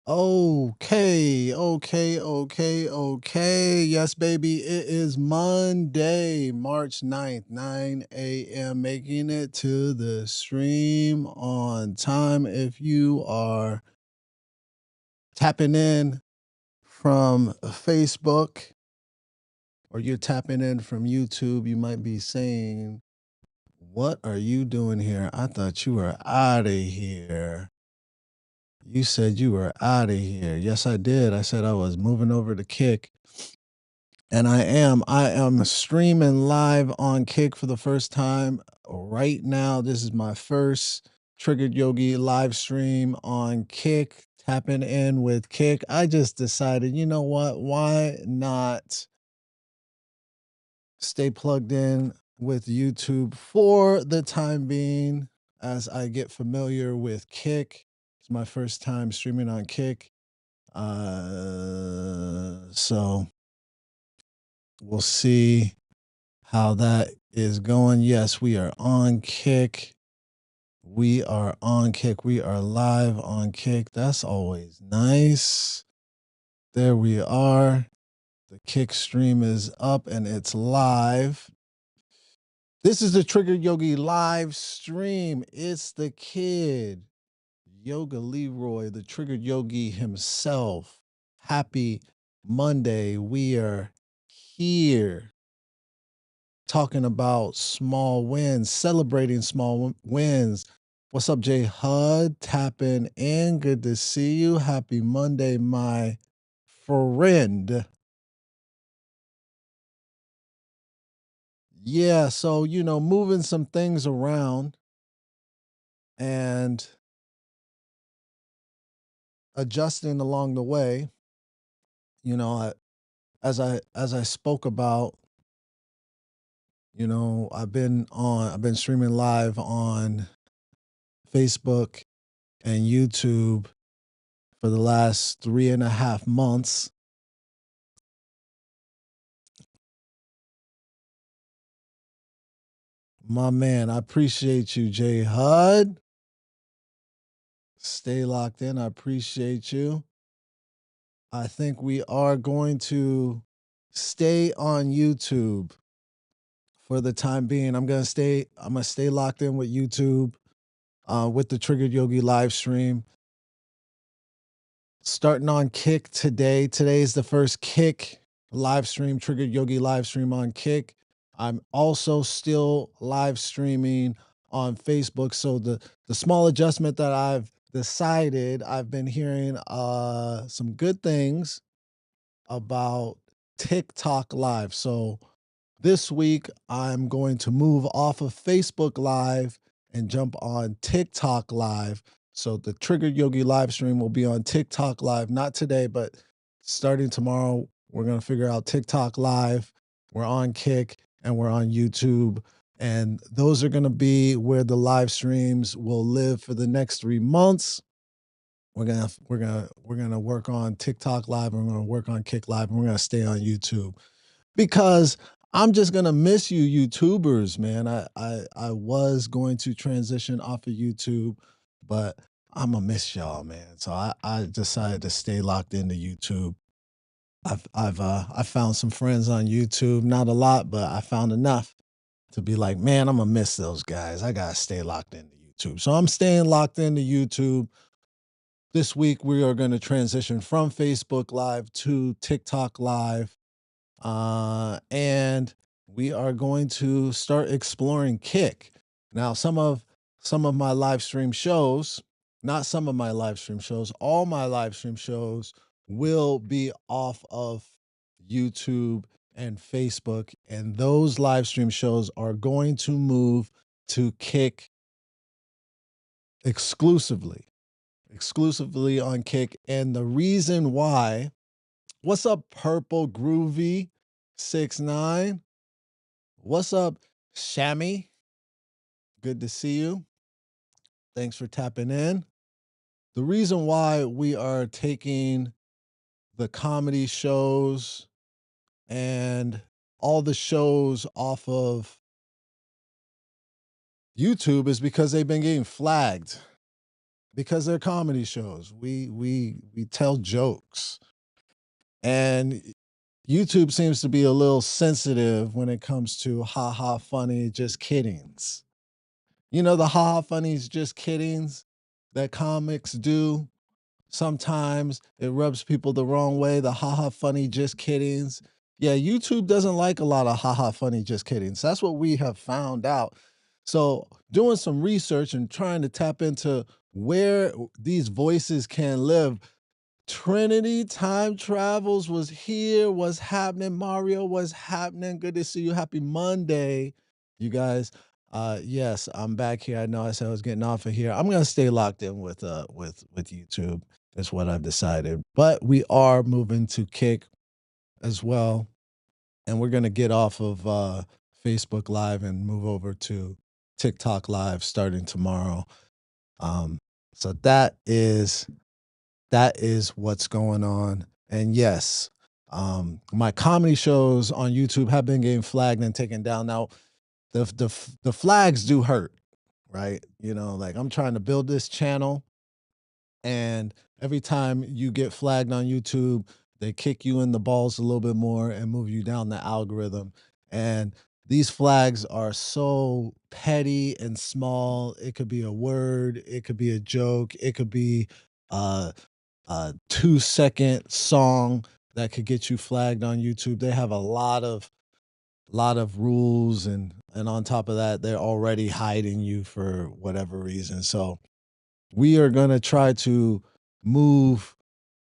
Okay. Yes, baby. It is Monday, March 9th, 9 a.m. Making it to the stream on time. If you are tapping in from Facebook or you're tapping in from YouTube, you might be saying, "What are you doing here? I thought you were out of here." You said you were out of here. Yes, I did. I said I was moving over to Kick. And I am streaming live on Kick for the first time right now. This is my first Triggered Yogi live stream on Kick, tapping in with Kick. I just decided, you know what? Why not stay plugged in with YouTube for the time being as I get familiar with Kick? It's my first time streaming on Kick. So we'll see how that is going. Yes, we are on Kick. We are on Kick. We are live on Kick. That's always nice. There we are. The Kick stream is up and it's live. This is the Triggered Yogi live stream. It's the kid, Yoga Leroy, the Triggered Yogi himself. Happy Monday. We are here talking about small wins, celebrating small wins. What's up, Jay Hud? Tapping in. Good to see you. Happy Monday, my friend. Yeah, so, moving some things around and adjusting along the way. As I spoke about, I've been streaming live on Facebook and YouTube for the last 3.5 months. My man, I appreciate you, Jay Hud. Stay locked in. I appreciate you. I think we are going to stay on YouTube for the time being. I'm gonna stay locked in with YouTube, with the Triggered Yogi live stream. Starting on Kick today. Today's the first Kick live stream, Triggered Yogi live stream on Kick. I'm also still live streaming on Facebook. So the small adjustment that I've decided, I've been hearing some good things about TikTok Live. So this week, I'm going to move off of Facebook Live and jump on TikTok Live. So the Triggered Yogi live stream will be on TikTok Live, not today, but starting tomorrow, we're going to figure out TikTok Live. We're on Kick and we're on YouTube. And those are going to be where the live streams will live for the next 3 months. We're gonna work on TikTok Live, and we're gonna work on Kick Live, and we're gonna stay on YouTube because I'm just gonna miss you, YouTubers, man. I was going to transition off of YouTube, but I'm gonna miss y'all, man. So I decided to stay locked into YouTube. I found some friends on YouTube, not a lot, but I found enough to be like, man, I'm gonna miss those guys. I gotta stay locked into YouTube. So I'm staying locked into YouTube. This week we are going to transition from Facebook Live to TikTok Live. And we are going to start exploring Kick. Now, some of my live stream shows, not some of my live stream shows, all my live stream shows will be off of YouTube and Facebook, and those live stream shows are going to move to Kick exclusively. Exclusively on Kick. And the reason why, what's up, Purple Groovy 69? What's up, Shammy? Good to see you. Thanks for tapping in. The reason why we are taking the comedy shows and all the shows off of YouTube is because they've been getting flagged. because they're comedy shows. We tell jokes. And YouTube seems to be a little sensitive when it comes to ha ha funny, just kiddings. You know, the ha ha funnies, just kiddings that comics do. Sometimes it rubs people the wrong way. The ha ha funny, just kiddings. Yeah, YouTube doesn't like a lot of ha ha funny, just kiddings. That's what we have found out. So, doing some research and trying to tap into where these voices can live. Trinity Time Travels was here. What's happening? Mario, what's happening? Good to see you. Happy Monday, you guys. Yes, I'm back here. I know I said I was getting off of here. I'm gonna stay locked in with YouTube. That's what I've decided. But we are moving to Kick as well, and we're gonna get off of Facebook Live and move over to TikTok Live starting tomorrow. Um, so that is what's going on. And yes, my comedy shows on YouTube have been getting flagged and taken down. Now, the flags do hurt, right? You know, like I'm trying to build this channel, and every time you get flagged on YouTube, they kick you in the balls a little bit more and move you down the algorithm. And these flags are so petty and small. It could be a word, it could be a joke, it could be uh a 2-second song that could get you flagged on YouTube. They have a lot of rules, and on top of that, they're already hiding you for whatever reason. So we are gonna try to move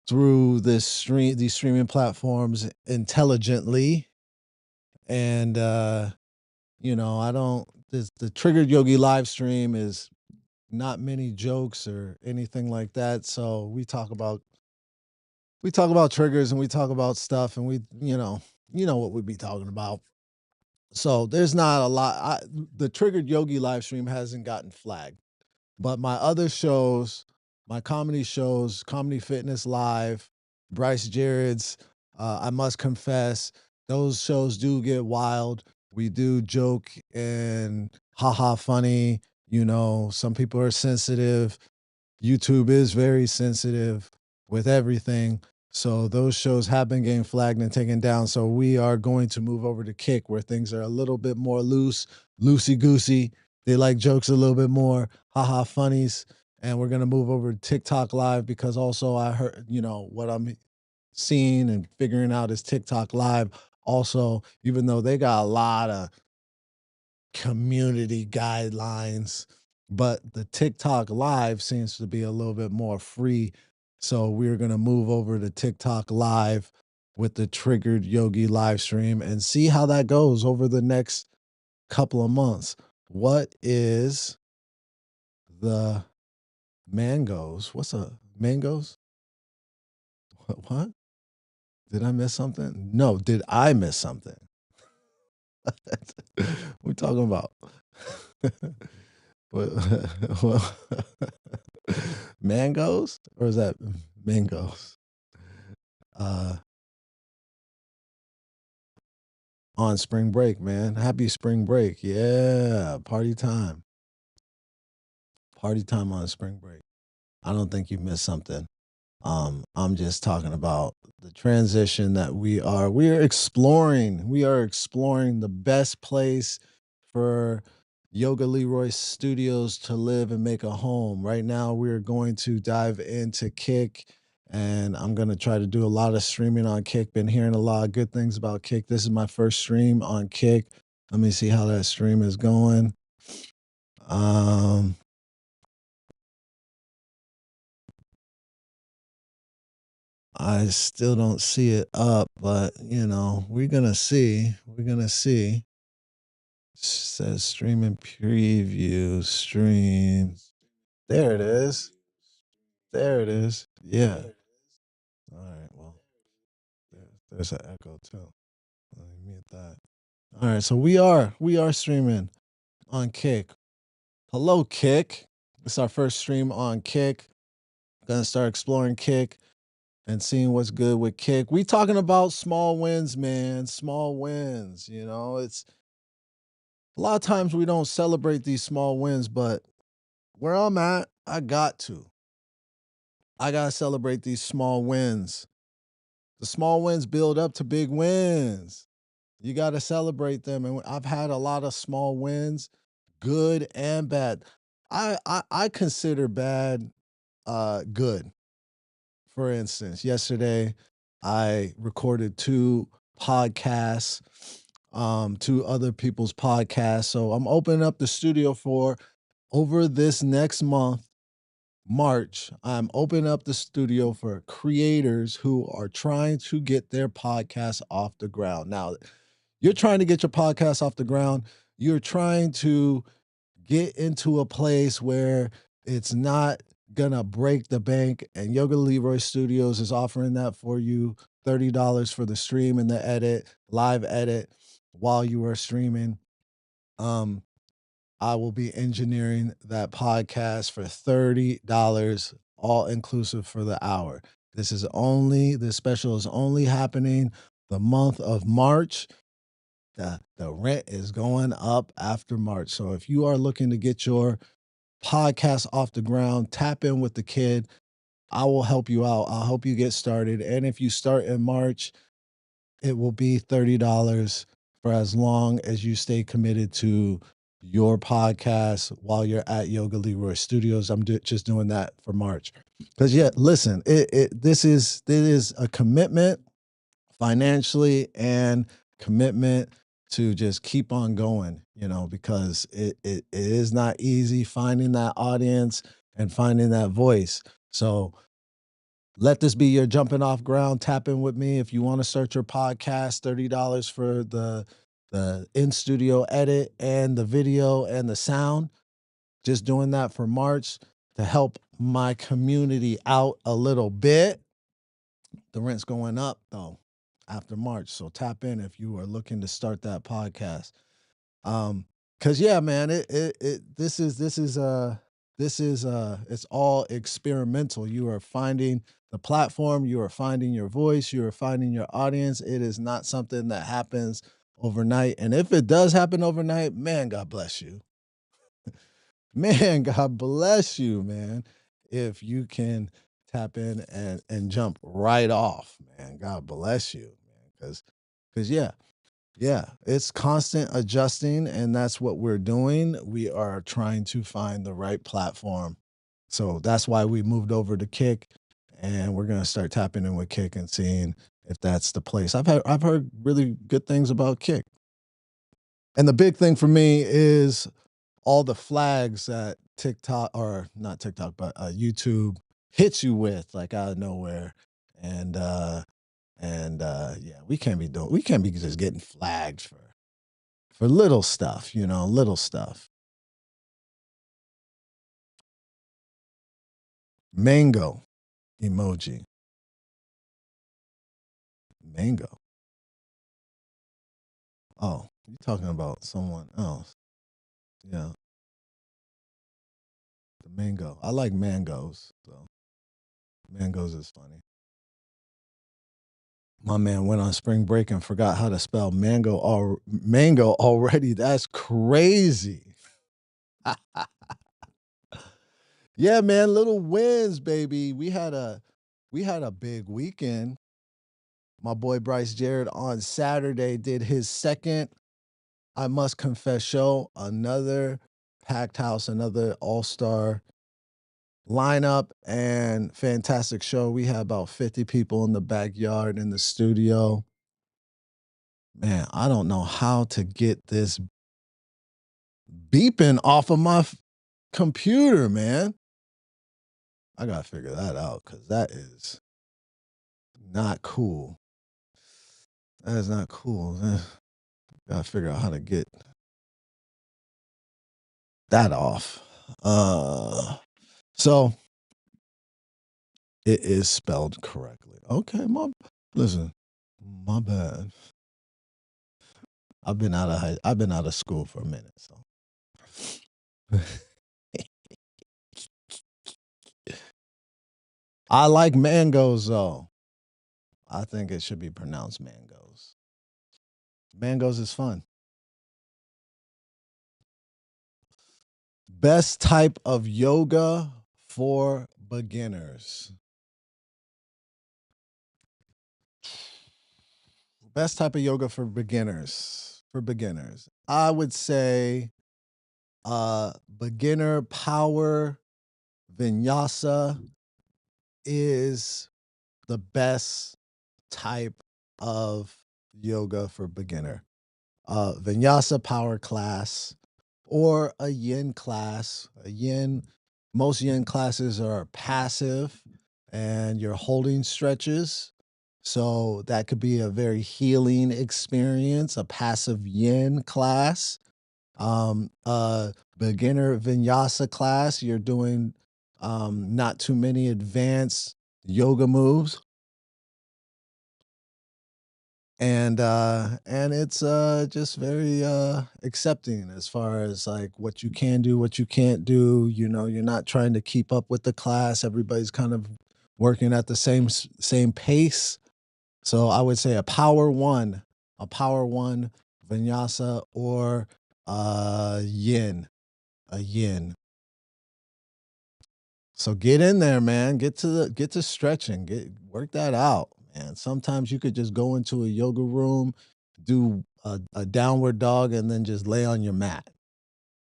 through these streaming platforms intelligently. And you know, I don't this the Triggered Yogi live stream is not many jokes or anything like that. So we talk about triggers and we talk about stuff, and you know what we be talking about. So there's not a lot. The Triggered Yogi live stream hasn't gotten flagged, but my other shows, my comedy shows, Comedy Fitness Live, Bryce Jared's, I Must Confess, those shows do get wild. We do joke and haha funny. You know, some people are sensitive. YouTube is very sensitive with everything. So those shows have been getting flagged and taken down. So we are going to move over to Kick, where things are a little bit more loose, loosey goosey. They like jokes a little bit more, haha funnies. And we're gonna move over to TikTok Live, because also I heard, what I'm seeing and figuring out is TikTok Live also, even though they got a lot of community guidelines, but the TikTok Live seems to be a little bit more free. So we're going to move over to TikTok Live with the Triggered Yogi live stream and see how that goes over the next couple of months. What is the mangoes? What's a mangoes? What? Did I miss something? No, did I miss something? We talking about? What, well, mangoes, or is that mangoes? Uh, on spring break, man. Happy spring break. Yeah, party time on spring break. I don't think you missed something. I'm just talking about the transition that we are exploring the best place for Yoga Leroy Studios to live and make a home. Right now, we're going to dive into Kick, and I'm going to try to do a lot of streaming on Kick. Been hearing a lot of good things about Kick. This is my first stream on Kick. Let me see how that stream is going. Um, I still don't see it up, but we're gonna see. We're gonna see. Says streaming preview streams. There it is. There it is. Yeah. All right. Well, there's an echo too. Let me mute that. All right. So we are streaming on Kick. Hello, Kick. It's our first stream on Kick. Gonna start exploring Kick and seeing what's good with Kick. We talking about small wins, man. Small wins. It's a lot of times we don't celebrate these small wins, but where I'm at, I got to. I gotta celebrate these small wins. The small wins build up to big wins. You gotta celebrate them, and I've had a lot of small wins, good and bad. I consider bad, good. For instance, yesterday I recorded 2 podcasts, 2 other people's podcasts, so I'm opening up the studio for over this next month, March, I'm opening up the studio for creators who are trying to get their podcast off the ground. Now, you're trying to get your podcast off the ground, you're trying to get into a place where it's not gonna break the bank, and Yoga Leroy Studios is offering that for you, $30 for the stream and the edit, live edit while you are streaming. Um, I will be engineering that podcast for $30, all inclusive for the hour. This special is only happening the month of March. The rent is going up after March. So if you are looking to get your podcast off the ground, tap in with the kid. I will help you out. I'll help you get started. And if you start in March, it will be $30 for as long as you stay committed to your podcast while you're at Yoga Leroy Studios. I'm just doing that for March. Because yeah, listen, this is a commitment financially and commitment to just keep on going, because it is not easy finding that audience and finding that voice. So let this be your jumping off ground. Tap in with me if you want to start your podcast. $30 for the in studio edit and the video and the sound. Just doing that for March to help my community out a little bit. The rent's going up though after March, so tap in if you are looking to start that podcast. Cause yeah, man, it's all experimental. You are finding the platform, you are finding your voice, you are finding your audience. It is not something that happens overnight. And if it does happen overnight, man, God bless you. Man, God bless you, man. If you can tap in and jump right off, man. God bless you, man. Cause yeah, it's constant adjusting, and that's what we're doing. We are trying to find the right platform. So that's why we moved over to Kick, and we're gonna start tapping in with Kick and seeing if that's the place. I've heard really good things about Kick. And the big thing for me is all the flags that TikTok, or not TikTok, but YouTube hits you with like out of nowhere. And yeah, we can't be just getting flagged for little stuff, little stuff. Mango emoji. Mango. Oh, you talking about someone else. Yeah, the mango. I like mangoes, so mangoes is funny. My man went on spring break and forgot how to spell mango already. That's crazy. Yeah, man, little wins, baby. We had a big weekend. My boy Bryce Jared on Saturday did his second, I must confess, show. Another packed house, another all-star lineup and fantastic show. We had about 50 people in the backyard in the studio. Man, I don't know how to get this beeping off of my computer, man. I gotta figure that out because that is not cool. That is not cool. Gotta figure out how to get that off. So it is spelled correctly. Okay, listen, my bad. I've been out of school for a minute, so I like mangoes though. I think it should be pronounced mangoes. Mangoes is fun. Best type of yoga for beginners. Best type of yoga for beginners. For beginners, I would say beginner power vinyasa is the best type of yoga for beginner. Vinyasa power class or a yin class. Most yin classes are passive and you're holding stretches. So that could be a very healing experience, a passive yin class. Beginner vinyasa class, you're doing not too many advanced yoga moves, and it's just very accepting as far as like what you can do, what you can't do. You know, you're not trying to keep up with the class. Everybody's kind of working at the same pace. So I would say a power one vinyasa or yin, a yin. So get in there, man. Get to stretching. Work that out, man. Sometimes you could just go into a yoga room, do a downward dog, and then just lay on your mat.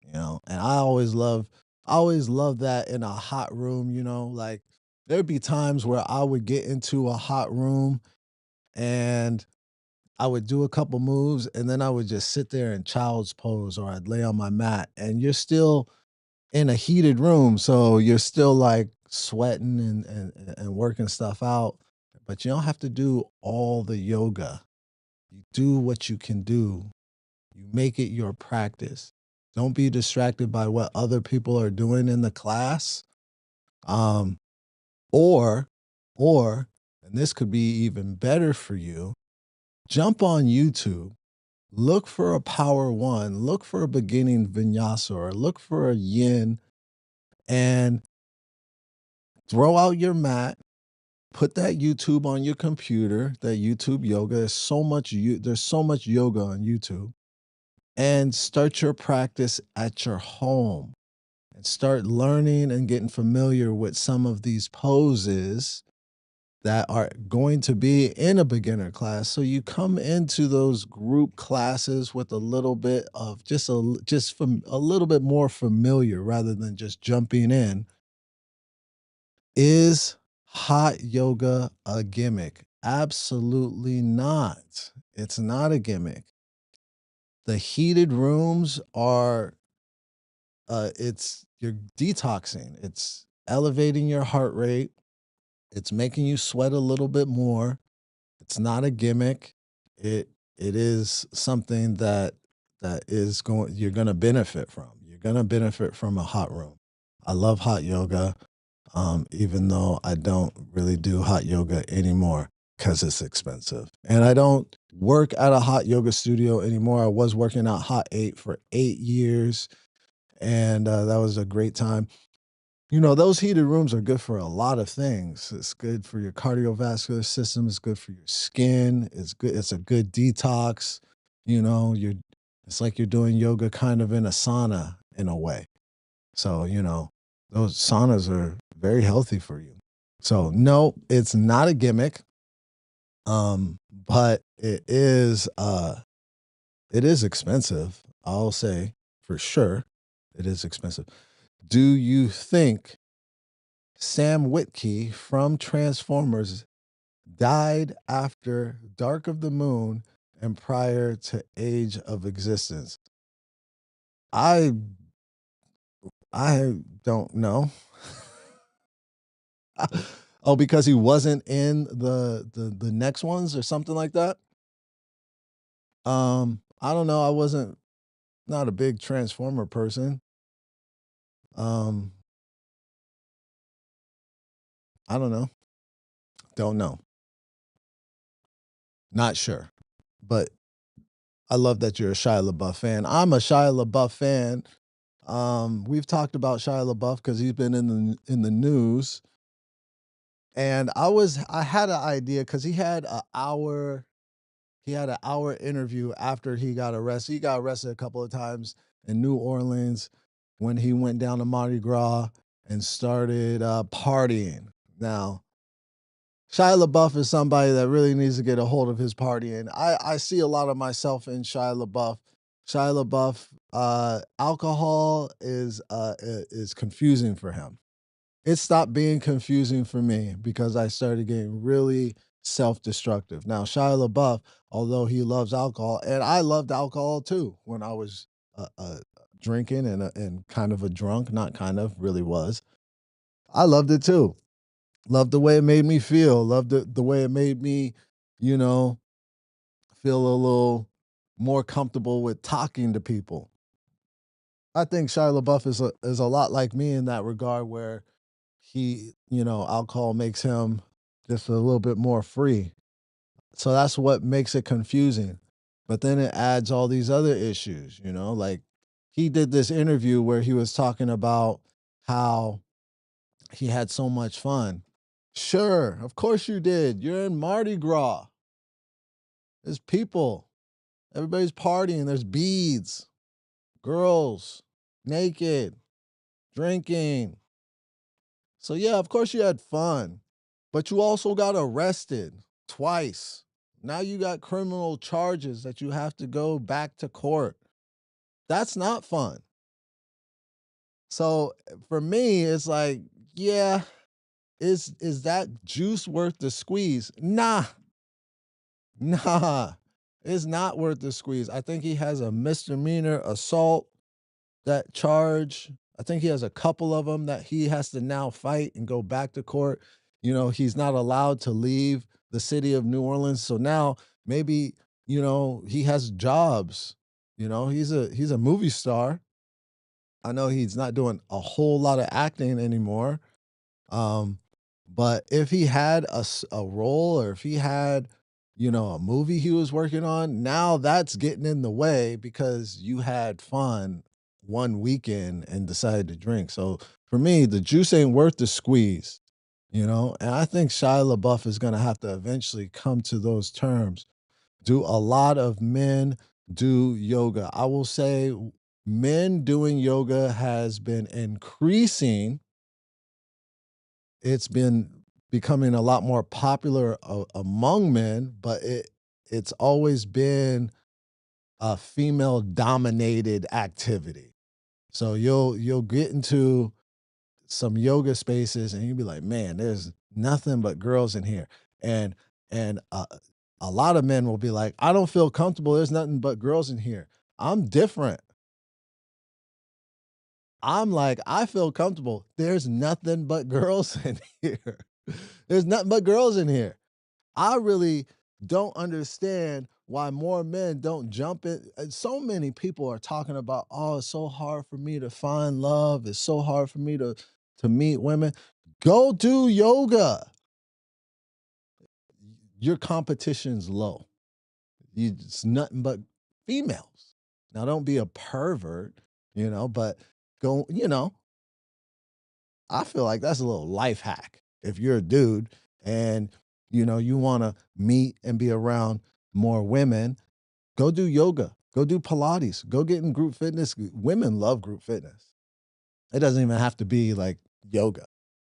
You know, and I always love that in a hot room. You know, like there'd be times where I would get into a hot room and I would do a couple moves, and then I would just sit there in child's pose, or I'd lay on my mat, and you're still in a heated room, so you're still like sweating and working stuff out, but you don't have to do all the yoga. You do what you can do. You make it your practice. Don't be distracted by what other people are doing in the class. Um, or, or, and this could be even better for you, jump on YouTube, look for a power one, look for a beginning vinyasa, or look for a yin, and throw out your mat, put that YouTube on your computer, that YouTube yoga. There's so much yoga on YouTube, and start your practice at your home and start learning and getting familiar with some of these poses that are going to be in a beginner class. So you come into those group classes with a little bit of just from a little bit more familiar rather than just jumping in. Is hot yoga a gimmick? Absolutely not. It's not a gimmick. The heated rooms are it's you're detoxing. It's elevating your heart rate. It's making you sweat a little bit more. It's not a gimmick. It is something that is going you're going to benefit from. You're going to benefit from a hot room. I love hot yoga. Even though I don't really do hot yoga anymore because it's expensive. And I don't work at a hot yoga studio anymore. I was working at Hot 8 for 8 years, and that was a great time. You know, those heated rooms are good for a lot of things. It's good for your cardiovascular system. It's good for your skin. It's good. It's a good detox. You know, it's like you're doing yoga kind of in a sauna in a way. So, you know, those saunas are very healthy for you. So, no, it's not a gimmick. But it is expensive. I'll say for sure it is expensive. Do you think Sam Witke from Transformers died after Dark of the Moon and prior to Age of Existence? I I don't know. Oh, because he wasn't in the next ones or something like that? I don't know, I wasn't not a big Transformer person. Um, I don't know. Don't know. Not sure. But I love that you're a Shia LaBeouf fan. I'm a Shia LaBeouf fan. We've talked about Shia LaBeouf because he's been in the news, and I had an idea because he had an hour interview after he got arrested. He got arrested a couple of times in New Orleans when he went down to Mardi Gras and started partying. Now, Shia LaBeouf is somebody that really needs to get a hold of his party, and I see a lot of myself in Shia LaBeouf. Shia LaBeouf, alcohol is confusing for him. It stopped being confusing for me because I started getting really self-destructive. Now, Shia LaBeouf, although he loves alcohol, and I loved alcohol too when I was drinking and kind of a drunk, not kind of, really was. I loved it too. Loved the way it made me feel. Loved the way it made me, you know, feel a little more comfortable with talking to people. I think Shia LaBeouf is a lot like me in that regard, where alcohol makes him just a little bit more free. So that's what makes it confusing. But then it adds all these other issues, like he did this interview where he was talking about how he had so much fun. Sure, of course you did. You're in Mardi Gras. There's people. Everybody's partying. There's beads, girls, naked, drinking. So yeah, of course you had fun. But you also got arrested twice. Now you got criminal charges that you have to go back to court. That's not fun. So for me, it's like, yeah, is that juice worth the squeeze? Nah, nah, it's not worth the squeeze. I think he has a misdemeanor assault that charge. I think he has a couple of them that he has to now fight and go back to court. He's not allowed to leave the city of New Orleans. So now maybe, he has jobs. He's a movie star. I know he's not doing a whole lot of acting anymore. Um, but if he had a role, or if he had, a movie he was working on, now that's getting in the way because you had fun one weekend and decided to drink. So for me, the juice ain't worth the squeeze, and I think Shia LaBeouf is going to have to eventually come to those terms. Do a lot of men do yoga? I will say men doing yoga has been increasing. It's been becoming a lot more popular among men, but it's always been a female dominated activity. So you'll get into some yoga spaces and you'll be like, man, there's nothing but girls in here. And a lot of men will be like, I don't feel comfortable. There's nothing but girls in here. I'm different. I'm like, I feel comfortable. There's nothing but girls in here. There's nothing but girls in here. I really don't understand why more men don't jump in. So many people are talking about, oh, it's so hard for me to find love. It's so hard for me to meet women. Go do yoga. Your competition's low. It's nothing but females. Now, don't be a pervert, but go, I feel like that's a little life hack. If you're a dude and you want to meet and be around more women, go do yoga, go do Pilates, go get in group fitness. Women love group fitness. It doesn't even have to be like yoga,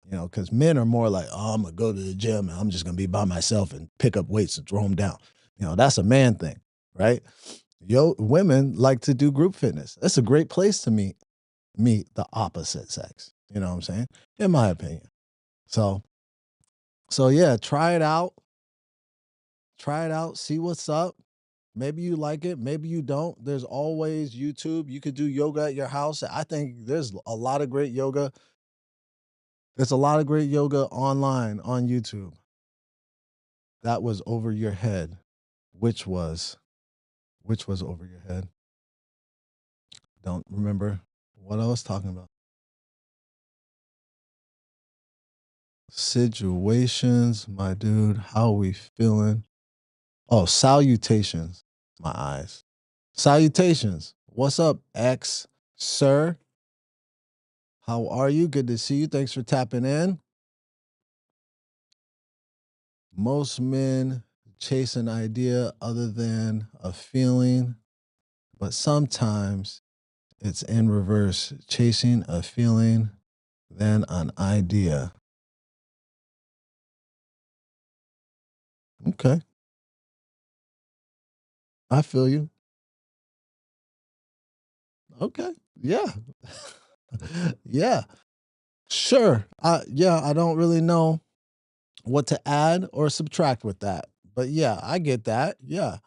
because men are more like, oh, I'm gonna go to the gym and I'm just gonna be by myself and pick up weights and throw them down. That's a man thing, right? Women like to do group fitness. That's a great place to meet the opposite sex. You know what I'm saying? In my opinion. So yeah, try it out. Try it out, see what's up. Maybe you like it, maybe you don't. There's always YouTube. You could do yoga at your house. I think there's a lot of great yoga. There's a lot of great yoga online on YouTube. That was over your head. Which was which was over your head? Don't remember what I was talking about. Situations, my dude. How we feeling? Oh, salutations. My eyes. Salutations. What's up, X, sir? How are you? Good to see you. Thanks for tapping in. Most men chase an idea other than a feeling, but sometimes it's in reverse, chasing a feeling, then an idea. Okay. I feel you. Okay. Yeah. Yeah. Sure. Yeah, I don't really know what to add or subtract with that. But yeah, I get that. Yeah.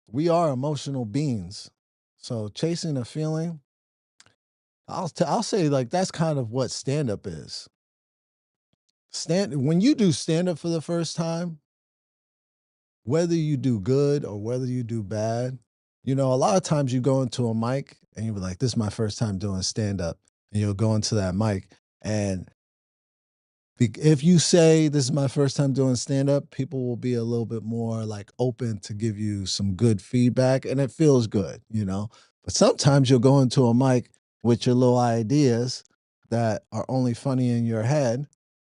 We are emotional beings. So chasing a feeling, I'll say like that's kind of what stand up is. Stand When you do stand up for the first time, whether you do good or whether you do bad, a lot of times you go into a mic and you'll be like, this is my first time doing stand up. And you'll go into that mic and if you say this is my first time doing stand up, people will be a little bit more like open to give you some good feedback and it feels good. But sometimes you'll go into a mic with your little ideas that are only funny in your head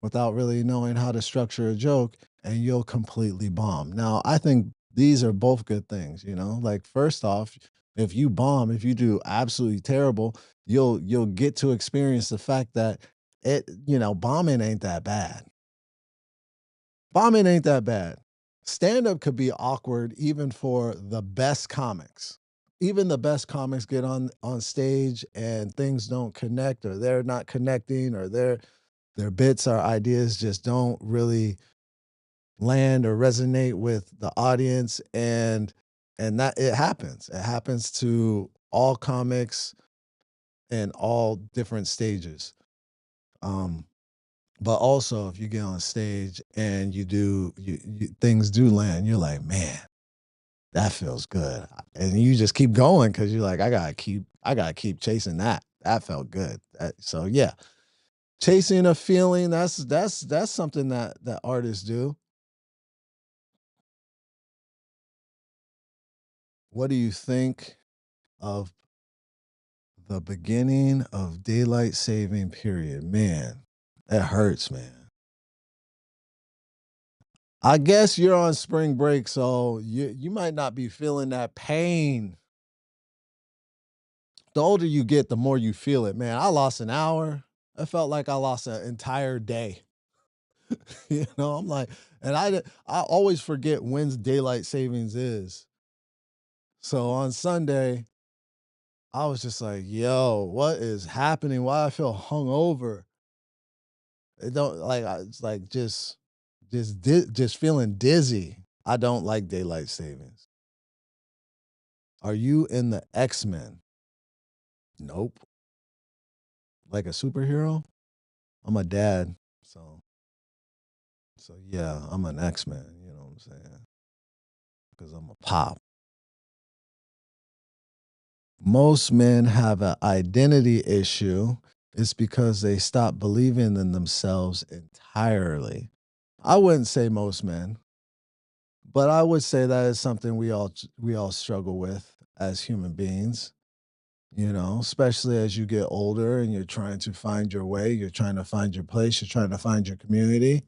without really knowing how to structure a joke and you'll completely bomb. Now, I think these are both good things. Like first off, if you bomb, if you do absolutely terrible, you'll get to experience the fact that bombing ain't that bad. Bombing ain't that bad. Stand up could be awkward even for the best comics. Even the best comics get on stage and things don't connect or they're not connecting or their bits or ideas just don't really land or resonate with the audience and that it happens. It happens to all comics in all different stages. Um But also, if you get on stage and things do land, you're like, man, that feels good, and you just keep going because you're like, I gotta keep chasing that. That felt good. So yeah, chasing a feeling. That's something that artists do. What do you think of the beginning of daylight saving period? Man, that hurts, man. I guess you're on spring break, so you might not be feeling that pain. The older you get, the more you feel it, man. I lost an hour. I felt like I lost an entire day. I'm like, and I always forget when's daylight savings is. So on Sunday, I was just like, yo, what is happening? Why I feel hungover? It don't like it's like just feeling dizzy. I don't like daylight savings. Are you in the X-Men? Nope. Like a superhero? I'm a dad, so yeah, I'm an X-Men, you know what I'm saying? Because I'm a pop. Most men have an identity issue. It's because they stop believing in themselves entirely. I wouldn't say most men, but I would say that is something we all struggle with as human beings. Especially as you get older and you're trying to find your way, you're trying to find your place, you're trying to find your community.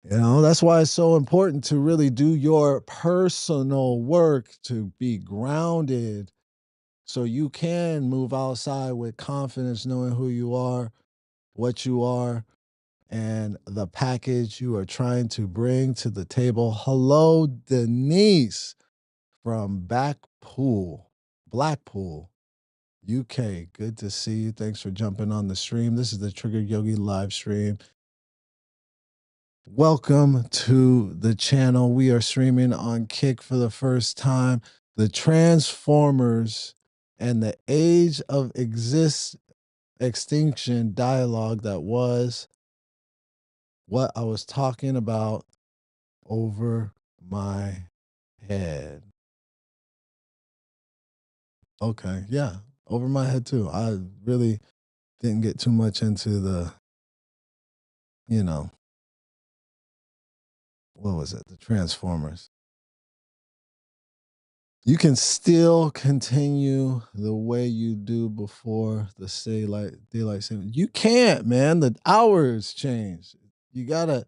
That's why it's so important to really do your personal work to be grounded so you can move outside with confidence, knowing who you are, what you are, and the package you are trying to bring to the table. Hello, Denise from Blackpool, UK. Good to see you. Thanks for jumping on the stream. This is the Trigger Yogi live stream. Welcome to the channel. We are streaming on Kick for the first time. The Transformers and the Age of Extinction dialogue that was what I was talking about over my head. Okay, yeah, over my head too. I really didn't get too much into you know, what was it? The Transformers. You can still continue the way you do before the daylight saving. You can't, man. The hours change. You gotta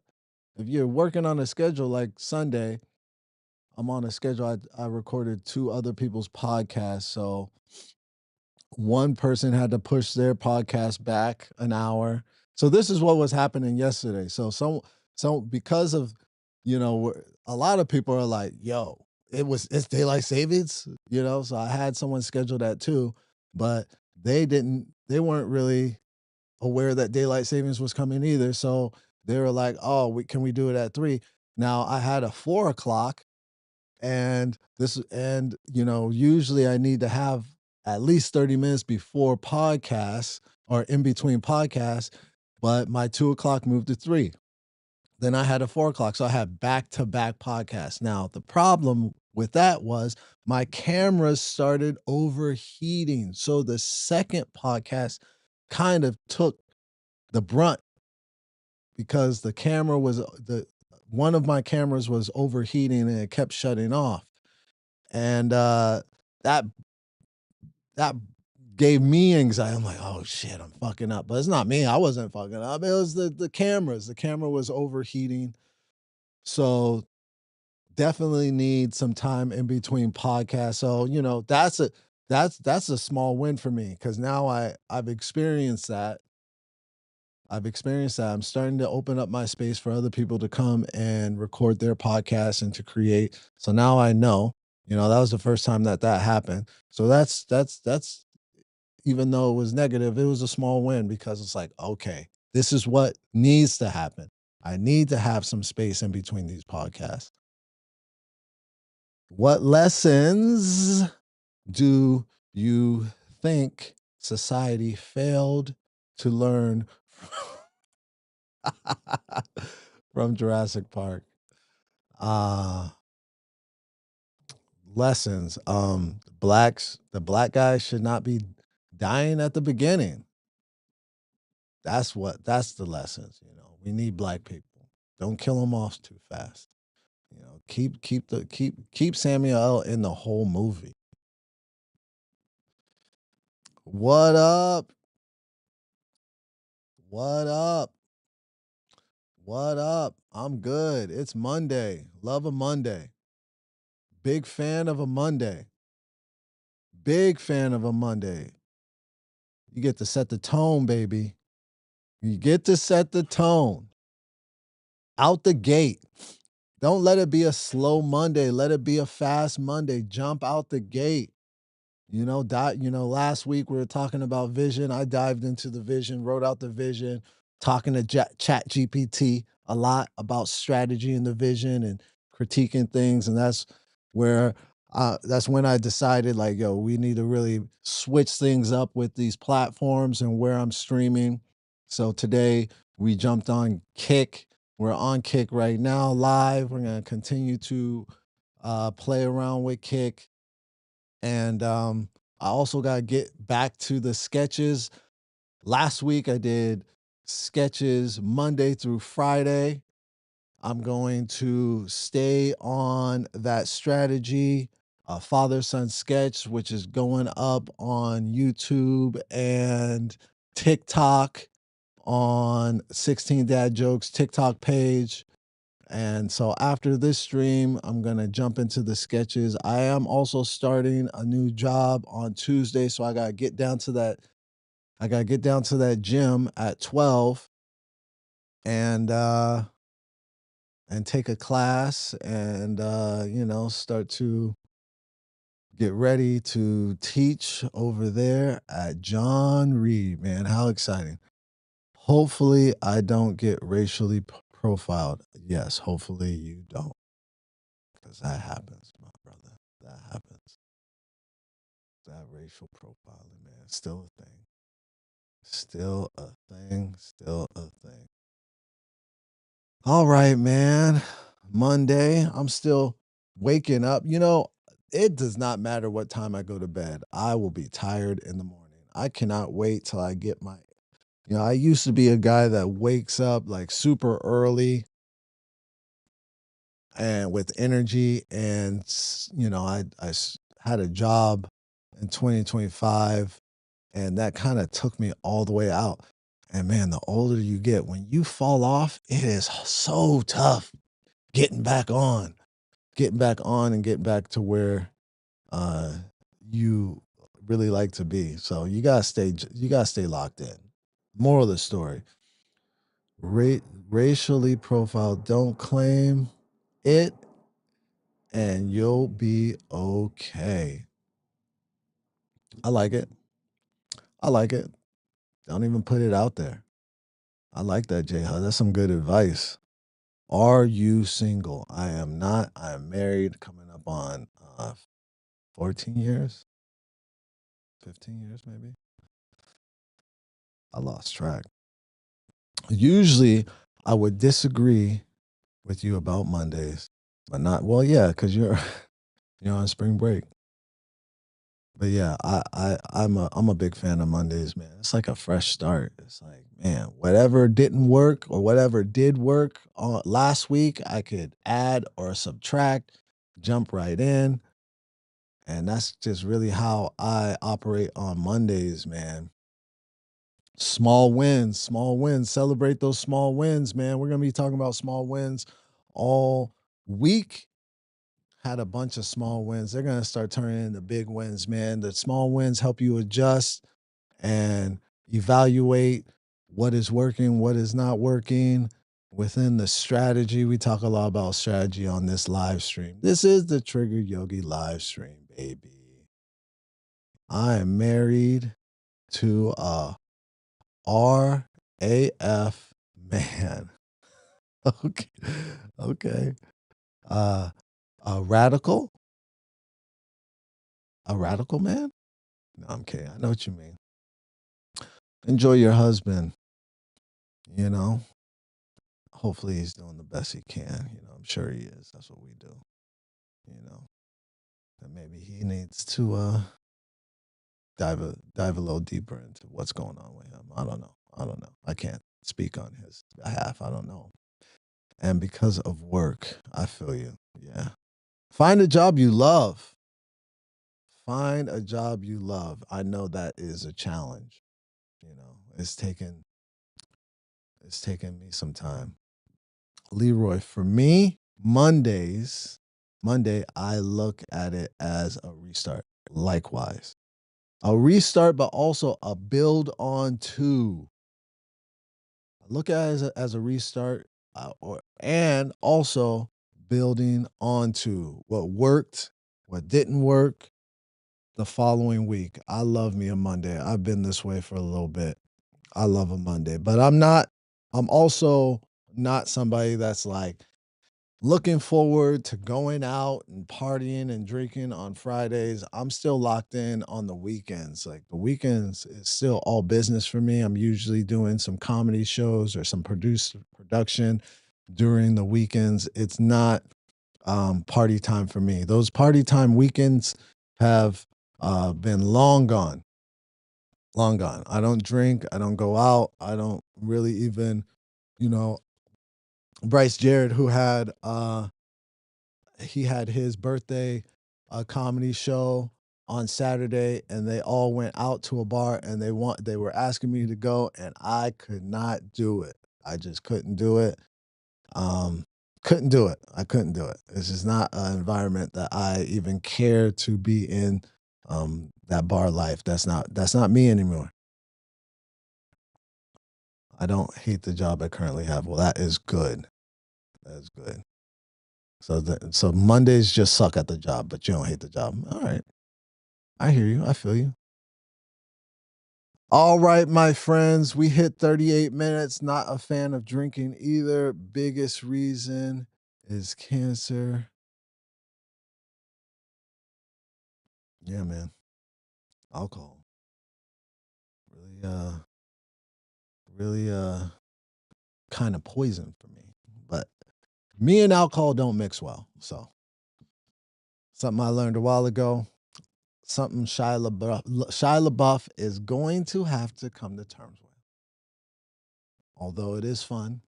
if you're working on a schedule like Sunday. I'm on a schedule. I recorded two other people's podcasts, so one person had to push their podcast back an hour. So this is what was happening yesterday. So So because of, a lot of people are like, "Yo, it's daylight savings," So I had someone schedule that too, but they weren't really aware that daylight savings was coming either. So they were like, "Oh, can we do it at 3?" Now I had a 4 o'clock, and usually I need to have at least 30 minutes before podcasts or in between podcasts, but my 2 o'clock moved to 3. Then I had a 4 o'clock. So I had back to back podcasts. Now, the problem with that was my cameras started overheating. So the second podcast kind of took the brunt because the camera was the one of my cameras was overheating and it kept shutting off. And that that gave me anxiety. I'm like, oh shit, I'm fucking up. But it's not me. I wasn't fucking up. It was the cameras. The camera was overheating. So definitely need some time in between podcasts. So, that's a small win for me because now I've experienced that. I've experienced that. I'm starting to open up my space for other people to come and record their podcasts and to create. So now I know, that was the first time that happened. So that's even though it was negative, it was a small win because it's like, okay, this is what needs to happen. I need to have some space in between these podcasts. What lessons do you think society failed to learn from Jurassic Park? Uh Lessons. The black guy should not be dying at the beginning. That's the lessons, We need black people. Don't kill them off too fast. Keep Samuel L. in the whole movie. What up? What up? What up? I'm good. It's Monday. Love a Monday. Big fan of a Monday. Big fan of a Monday. You get to set the tone, baby. You get to set the tone out the gate. Don't let it be a slow Monday. Let it be a fast Monday. Jump out the gate. Last week we were talking about vision. I dived into the vision, wrote out the vision, talking to Chat GPT a lot about strategy and the vision and critiquing things. And that's when I decided, like, yo, we need to really switch things up with these platforms and where I'm streaming. So today we jumped on Kick. We're on Kick right now live. We're going to continue to play around with Kick. And I also got to get back to the sketches. Last week I did sketches Monday through Friday. I'm going to stay on that strategy, father son sketch, which is going up on YouTube and TikTok on 16 Dad Jokes TikTok page. And so after this stream, I'm going to jump into the sketches. I am also starting a new job on Tuesday, so I got to get down to that. I got to get down to that gym at 12 and take a class and start to get ready to teach over there at John Reed, man. How exciting. Hopefully I don't get racially profiled. Yes, hopefully you don't. Because that happens, my brother. That happens. That racial profiling, man. Still a thing. Still a thing. Still a thing. All right, man. Monday. I'm still waking up. It does not matter what time I go to bed. I will be tired in the morning. I cannot wait till I get my. I used to be a guy that wakes up like super early and with energy. And had a job in 2025, and that kind of took me all the way out. And man, the older you get, when you fall off, it is so tough getting back on, and getting back to where you really like to be. So you gotta stay locked in. Moral of the story: Ra- racially profiled. Don't claim it, and you'll be okay. I like it. I like it. Don't even put it out there. I like that, J Hud. That's some good advice. Are you single? I am not. I am married, coming up on 14 years, 15 years, maybe. I lost track. Usually, I would disagree with you about Mondays, but not, well, yeah, because you're on spring break. But yeah, I'm a big fan of Mondays, man. It's like a fresh start. It's like, man, whatever didn't work or whatever did work last week, I could add or subtract, jump right in, and that's just really how I operate on Mondays, man. Small wins, small wins. Celebrate those small wins, man. We're gonna be talking about small wins all week. Had a bunch of small wins. They're gonna start turning into big wins, man. The small wins help you adjust and evaluate what is working, what is not working within the strategy. We talk a lot about strategy on this live stream. This is the Trigger Yogi live stream, baby. I am married to a RAF man. Okay. Okay. Uh a radical? A radical man? No, I'm kidding. I know what you mean. Enjoy your husband, you know. Hopefully he's doing the best he can. I'm sure he is. That's what we do, you know. And maybe he needs to dive a little deeper into what's going on with him. I don't know. I don't know. I can't speak on his behalf. I don't know. And because of work, I feel you. Yeah. Find a job you love. Find a job you love. I know that is a challenge. It's taken me some time. Leroy, for me, Monday, I look at it as a restart. Likewise, a restart, but also a build on to. I look at it as a restart, and also building onto what worked, what didn't work the following week. I love me a Monday. I've been this way for a little bit. I love a Monday, but I'm also not somebody that's like looking forward to going out and partying and drinking on Fridays. I'm still locked in on the weekends. Like the weekends is still all business for me. I'm usually doing some comedy shows or some production during the weekends. It's not party time for me. Those party time weekends have been long gone. Long gone. I don't drink. I don't go out. I don't really even, you know, Bryce Jared, who had he had his birthday comedy show on Saturday, and they all went out to a bar, and they were asking me to go, and I could not do it. I just couldn't do it. Um, couldn't do it. I couldn't do it. It's just not an environment that I even care to be in. That bar life. That's not me anymore. I don't hate the job I currently have. Well, that is good. That is good. So Mondays just suck at the job, but you don't hate the job. All right. I hear you. I feel you. All right, my friends, we hit 38 minutes. Not a fan of drinking either. Biggest reason is cancer. Yeah, man. Alcohol. Really really kind of poison for me. But me and alcohol don't mix well. So something I learned a while ago. Something Shia LaBeouf is going to have to come to terms with. Although it is fun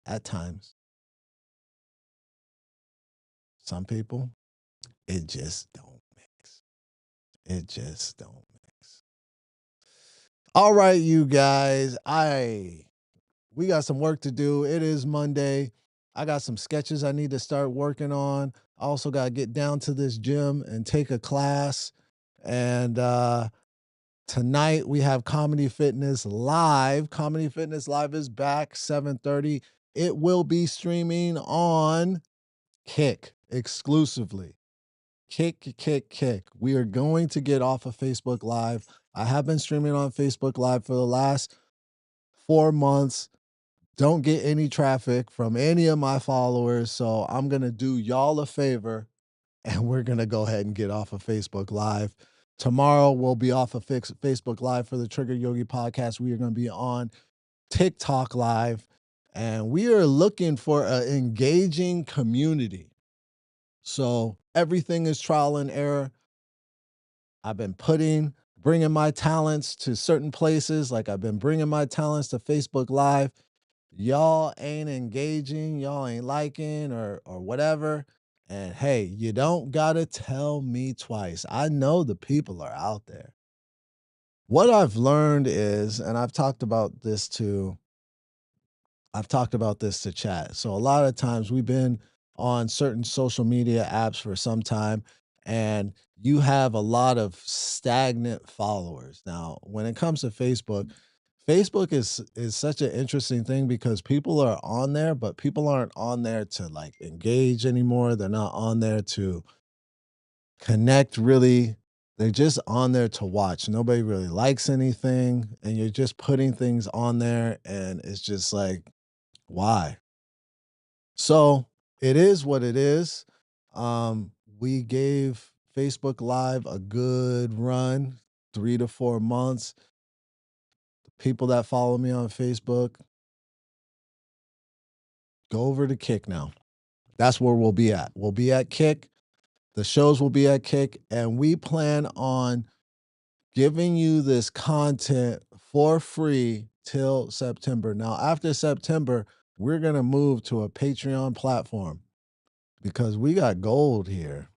at times, some people, it just don't mix. It just don't mix. All right, you guys. We got some work to do. It is Monday. I got some sketches I need to start working on. I also got to get down to this gym and take a class and Tonight we have Comedy Fitness Live. Comedy Fitness Live is back 7:30. It will be streaming on Kick exclusively. Kick, kick, kick. We are going to get off of Facebook Live. I have been streaming on Facebook Live for the last 4 months. Don't get any traffic from any of my followers. So I'm going to do y'all a favor and we're going to go ahead and get off of Facebook Live. Tomorrow we'll be off of Facebook Live for the Trigger Yogi podcast. We are going to be on TikTok Live and we are looking for an engaging community. So everything is trial and error. I've been bringing my talents to certain places. Like I've been bringing my talents to Facebook Live. Y'all ain't engaging, y'all ain't liking or whatever. And hey, you don't gotta tell me twice. I know the people are out there. What I've learned is, and I've talked about this to chat. So a lot of times we've been on certain social media apps for some time and you have a lot of stagnant followers. Now, when it comes to Facebook, Facebook is such an interesting thing because people are on there, but people aren't on there to like engage anymore. They're not on there to connect really. They're just on there to watch. Nobody really likes anything and you're just putting things on there and it's just like why? So it is what it is. We gave Facebook Live a good run, 3 to 4 months. The people that follow me on Facebook, go over to Kick now. That's where we'll be at. We'll be at Kick. The shows will be at Kick, and we plan on giving you this content for free till September. Now, after September, we're going to move to a Patreon platform because we got gold here.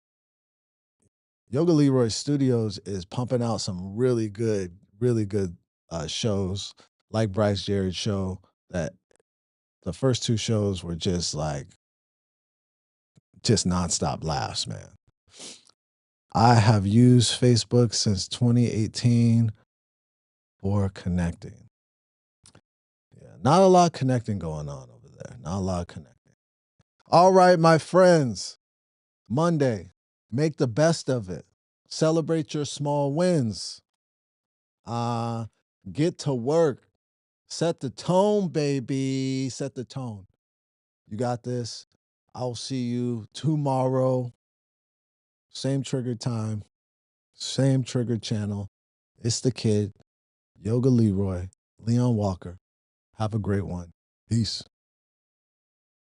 Yoga Leroy Studios is pumping out some really good shows like Bryce Jared's show that the first two shows were just like, just nonstop laughs, man. I have used Facebook since 2018 for connecting. Yeah, not a lot of connecting going on over there. Not a lot of connecting. All right, my friends. Monday, make the best of it. Celebrate your small wins. Get to work. Set the tone, baby. Set the tone. You got this. I'll see you tomorrow. Same trigger time, same trigger channel. It's the kid, Yoga Leroy, Leon Walker. Have a great one. Peace.